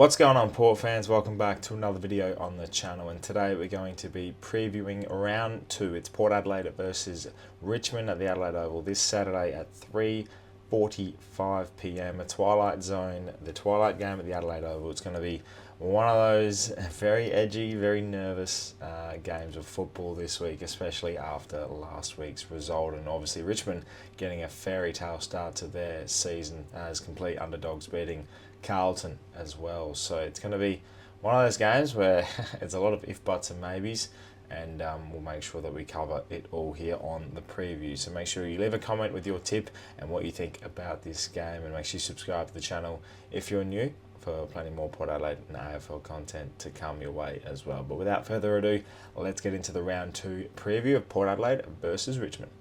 What's going on, Port fans? Welcome back to another video on the channel, and today we're going to be previewing round 2. It's Port Adelaide versus Richmond at the Adelaide Oval this Saturday at 3:45 p.m. A Twilight Zone, the Twilight game at the Adelaide Oval. It's going to be one of those very edgy, very nervous games of football this week, especially after last week's result, and obviously Richmond getting a fairy tale start to their season as complete underdogs, beating Carlton as well. So it's going to be one of those games where it's a lot of if, buts and maybes, and we'll make sure that we cover it all here on the preview. So make sure you leave a comment with your tip and what you think about this game, and make sure you subscribe to the channel if you're new for plenty more Port Adelaide and AFL content to come your way as well. But without further ado, let's get into the round 2 preview of Port Adelaide versus Richmond.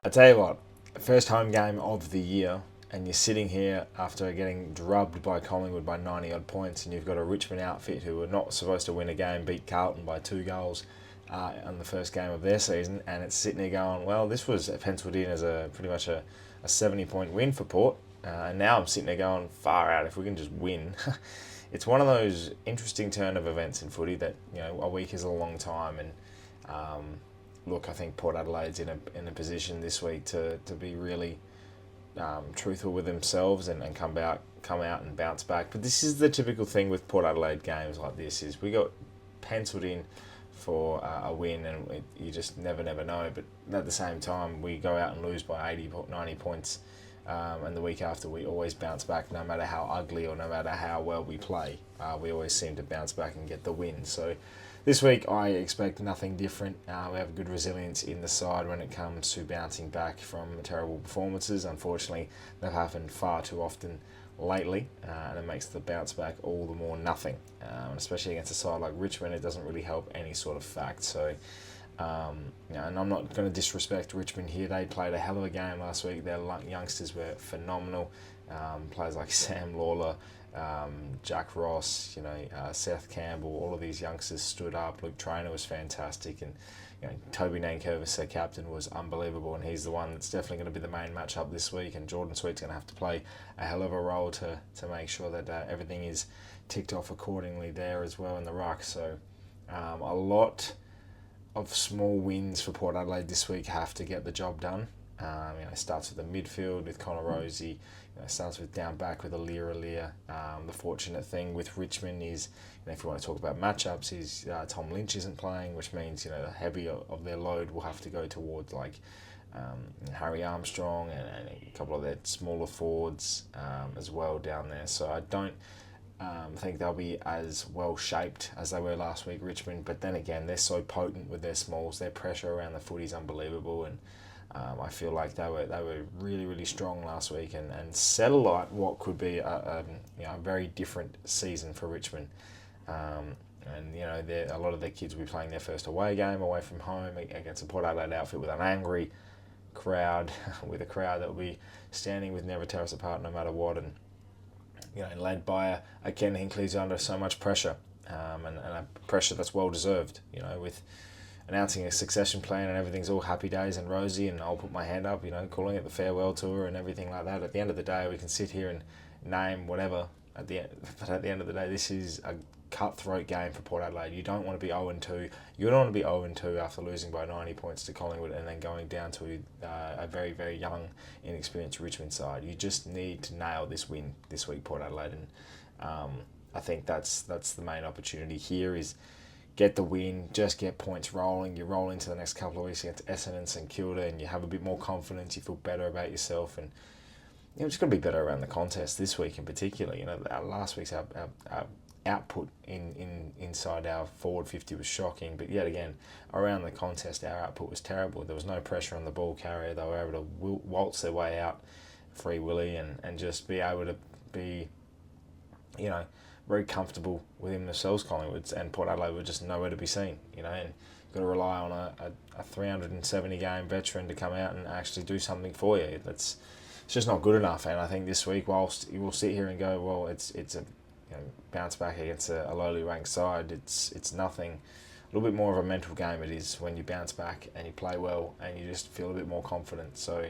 I tell you what, first home game of the year, and you're sitting here after getting drubbed by Collingwood by 90 odd points, and you've got a Richmond outfit who were not supposed to win a game, beat Carlton by 2 goals on the first game of their season, and it's sitting there going, well, this was penciled in as pretty much a 70-point win for Port, and now I'm sitting there going, far out, if we can just win. It's one of those interesting turn of events in footy that, a week is a long time, and look, I think Port Adelaide's in a position this week to be really truthful with themselves and come out and bounce back. But this is the typical thing with Port Adelaide games like this, is we got penciled in for a win, and you just never know. But at the same time, we go out and lose by 80, 90 points, and the week after we always bounce back, no matter how ugly or no matter how well we play. We always seem to bounce back and get the win. So this week I expect nothing different. We have good resilience in the side when it comes to bouncing back from terrible performances. Unfortunately, they've happened far too often lately, and it makes the bounce back all the more nothing. Especially against a side like Richmond, it doesn't really help any sort of fact. So, and I'm not going to disrespect Richmond here. They played a hell of a game last week. Their youngsters were phenomenal. Players like Sam Lawler, Jack Ross, Seth Campbell, all of these youngsters stood up. Luke Traynor was fantastic, and Toby Nankervis, their captain, was unbelievable, and he's the one that's definitely going to be the main matchup this week, and Jordan Sweet's going to have to play a hell of a role to make sure that everything is ticked off accordingly there as well in the ruck. So a lot of small wins for Port Adelaide this week have to get the job done. It starts with the midfield with Connor Rosie. It starts with down back with Alir. The fortunate thing with Richmond is, if you want to talk about matchups, is Tom Lynch isn't playing, which means the heavy of their load will have to go towards Harry Armstrong and a couple of their smaller forwards as well down there. So I don't think they'll be as well shaped as they were last week, Richmond. But then again, they're so potent with their smalls. Their pressure around the foot is unbelievable, and I feel like they were really strong last week and set alight what could be a very different season for Richmond. A lot of their kids will be playing their first away game away from home against a Port Adelaide outfit with an angry crowd, with a crowd that will be standing with never tear us apart no matter what, and led by a Ken Hinkley who's under so much pressure, and a pressure that's well deserved. With announcing a succession plan and everything's all happy days and rosy, and I'll put my hand up, calling it the farewell tour and everything like that. At the end of the day, we can sit here and name whatever. But at the end of the day, this is a cutthroat game for Port Adelaide. You don't want to be 0-2. You don't want to be 0-2 after losing by 90 points to Collingwood and then going down to a very, very young, inexperienced Richmond side. You just need to nail this win this week, Port Adelaide. And I think that's the main opportunity here is get the win, just get points rolling. You roll into the next couple of weeks against Essendon and St Kilda, and you have a bit more confidence. You feel better about yourself, and just got to be better around the contest this week in particular. Last week's our output inside our forward 50 was shocking, but yet again around the contest our output was terrible. There was no pressure on the ball carrier. They were able to waltz their way out free willy and just be able to be very comfortable within themselves, Collingwood, and Port Adelaide were just nowhere to be seen, and you've got to rely on a 370 game veteran to come out and actually do something for you. It's just not good enough. And I think this week, whilst you will sit here and go, well, it's a bounce back against a lowly ranked side, it's nothing. little bit more of a mental game it is when you bounce back and you play well and you just feel a bit more confident. So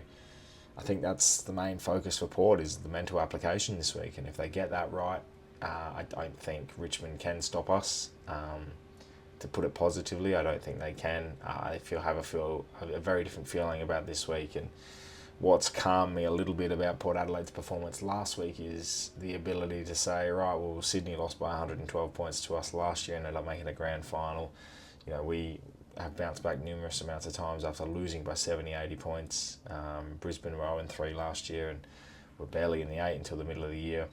I think that's the main focus for Port, is the mental application this week, and if they get that right, I don't think Richmond can stop us. To put it positively, I don't think they can. I have a very different feeling about this week, and what's calmed me a little bit about Port Adelaide's performance last week is the ability to say, right, well, Sydney lost by 112 points to us last year and ended up making a grand final. We have bounced back numerous amounts of times after losing by 70, 80 points. Brisbane were 0-3 last year and were barely in the 8 until the middle of the year.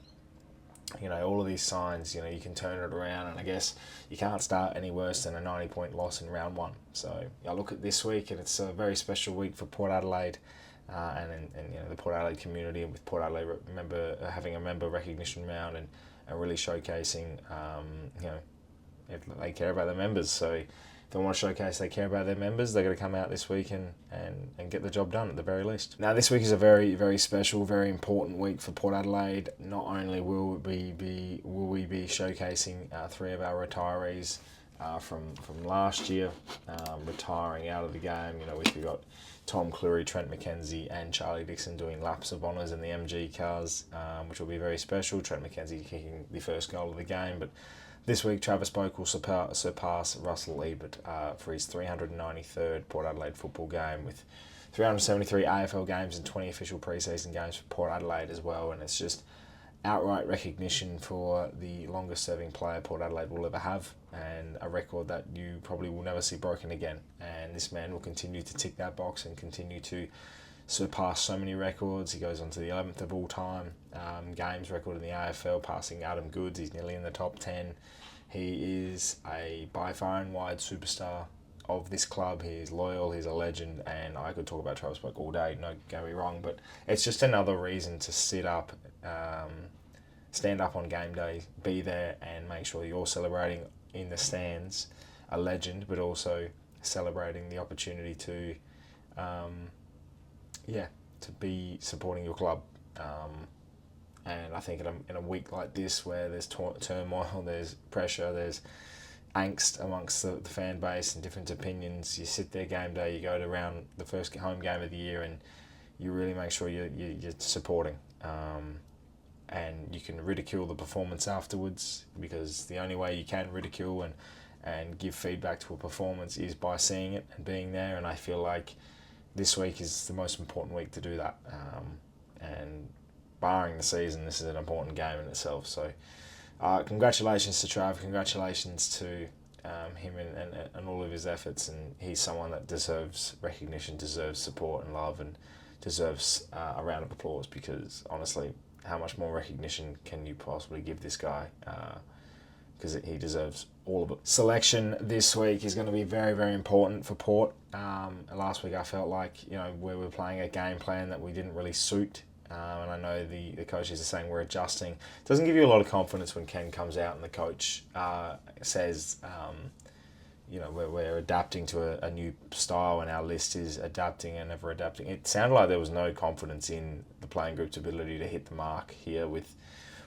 All of these signs, you can turn it around, and I guess you can't start any worse than a 90-point loss in round one. So I look at this week, and it's a very special week for Port Adelaide, and the Port Adelaide community, and with Port Adelaide having a member recognition round and really showcasing, if they care about their members. So if they want to showcase they care about their members, they're going to come out this week and get the job done at the very least. Now, this week is a very, very special, very important week for Port Adelaide. Not only will we be showcasing 3 of our retirees from last year retiring out of the game. We've got Tom Cleary, Trent McKenzie and Charlie Dixon doing laps of honours in the MG cars, which will be very special. Trent McKenzie kicking the first goal of the game, but this week, Travis Boak will surpass Russell Ebert for his 393rd Port Adelaide football game, with 373 AFL games and 20 official pre-season games for Port Adelaide as well. And it's just outright recognition for the longest-serving player Port Adelaide will ever have, and a record that you probably will never see broken again. And this man will continue to tick that box and continue to surpass so many records. He goes on to the 11th of all time games record in the AFL, passing Adam Goods. He's nearly in the top 10. He is a by far and wide superstar of this club. He is loyal, he's a legend, and I could talk about Travis Boak all day, don't get me wrong, but it's just another reason to stand up on game day, be there and make sure you're celebrating in the stands a legend, but also celebrating the opportunity to be supporting your club. And I think in a week like this, where there's turmoil, there's pressure, there's angst amongst the fan base and different opinions, you sit there game day, you go to around the first home game of the year, and you really make sure you're supporting. And you can ridicule the performance afterwards, because the only way you can ridicule and give feedback to a performance is by seeing it and being there. And I feel like this week is the most important week to do that. And barring the season, this is an important game in itself. So congratulations to Trav, congratulations to him and all of his efforts. And he's someone that deserves recognition, deserves support and love, and deserves a round of applause, because honestly, how much more recognition can you possibly give this guy? Because he deserves all of it. Selection this week is going to be very, very important for Port. Last week I felt like, we were playing a game plan that we didn't really suit. And I know the coaches are saying we're adjusting. It doesn't give you a lot of confidence when Ken comes out and the coach says, we're adapting to a new style, and our list is adapting and ever adapting. It sounded like there was no confidence in the playing group's ability to hit the mark here with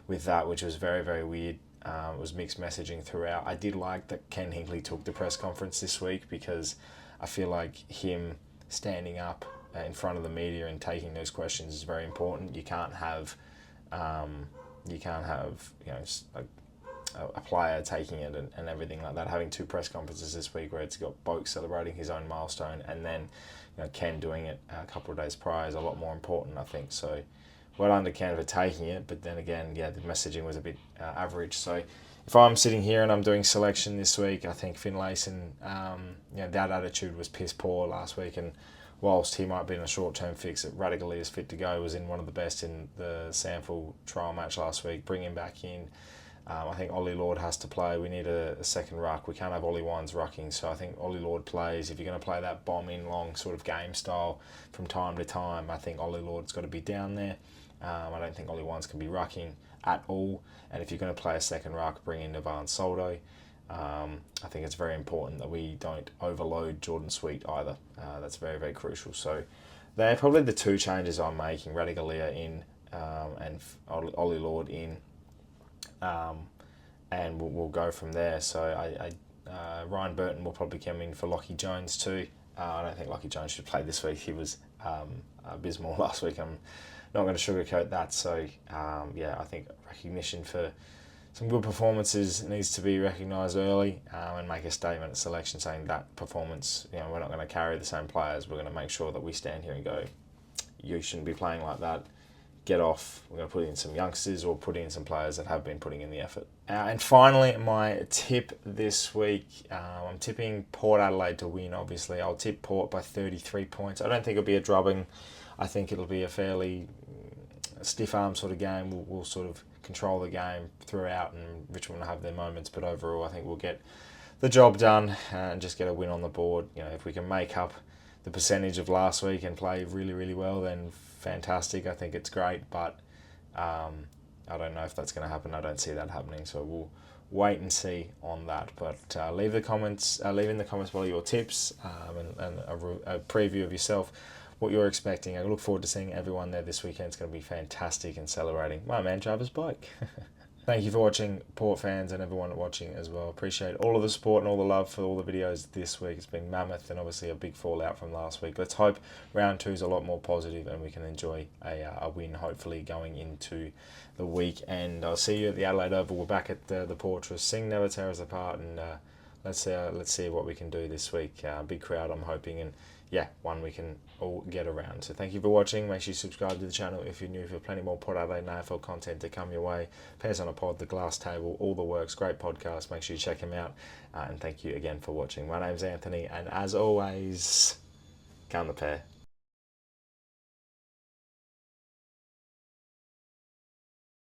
that, which was very, very weird. It was mixed messaging throughout. I did like that Ken Hinkley took the press conference this week, because I feel like him standing up in front of the media and taking those questions is very important. You can't have a player taking it and everything like that. Having 2 press conferences this week where it's got Boak celebrating his own milestone, and then Ken doing it a couple of days prior is a lot more important, I think. So well done to Ken for taking it, but then again, the messaging was a bit average. So if I'm sitting here and I'm doing selection this week, I think Finlayson, that attitude was piss poor last week, and whilst he might be in a short-term fix, that Radically is fit to go, was in one of the best in the Sample trial match last week. Bring him back in. I think Ollie Lord has to play. We need a second ruck. We can't have Ollie Wines rucking, so I think Ollie Lord plays. If you're going to play that bomb-in long sort of game style from time to time, I think Ollie Lord's got to be down there. I don't think Ollie Wines can be rucking at all. And if you're going to play a second ruck, bring in Navan Soldo. I think it's very important that we don't overload Jordan Sweet either. That's very, very crucial. So they're probably the 2 changes I'm making. Radigalia in and Ollie Lord in. And we'll go from there. So Ryan Burton will probably come in for Lachie Jones too. I don't think Lachie Jones should play this week. He was abysmal last week. I'm not going to sugarcoat that. So, I think recognition for some good performances needs to be recognised early and make a statement at selection saying that performance, we're not going to carry the same players. We're going to make sure that we stand here and go, you shouldn't be playing like that. Get off. We're going to put in some youngsters or put in some players that have been putting in the effort. And finally, my tip this week, I'm tipping Port Adelaide to win, obviously. I'll tip Port by 33 points. I don't think it'll be a drubbing. I think it'll be a fairly stiff arm sort of game. We'll sort of control the game throughout and Richmond will have their moments. But overall, I think we'll get the job done and just get a win on the board. If we can make up the percentage of last week and play really, really well, then fantastic. I think it's great, but I don't know if that's going to happen. I don't see that happening, so we'll wait and see on that. But leave in the comments below your tips and a preview of yourself, what you're expecting. I look forward to seeing everyone there this weekend. It's going to be fantastic and celebrating my man Travis Boak. Thank you for watching, Port fans, and everyone watching as well. Appreciate all of the support and all the love for all the videos this week. It's been mammoth and obviously a big fallout from last week. Let's hope round 2 is a lot more positive and we can enjoy a win, hopefully, going into the week. And I'll see you at the Adelaide Oval. We're back at the Portress. Sing Never Tear Us Apart, and let's see what we can do this week. Big crowd, I'm hoping, and one we can all get around. So thank you for watching. Make sure you subscribe to the channel if you're new. For plenty more Port Adelaide and AFL content to come your way. Pairs on a Pod, The Glass Table, all the works. Great podcast. Make sure you check him out. And thank you again for watching. My name's Anthony, and as always, count the pair.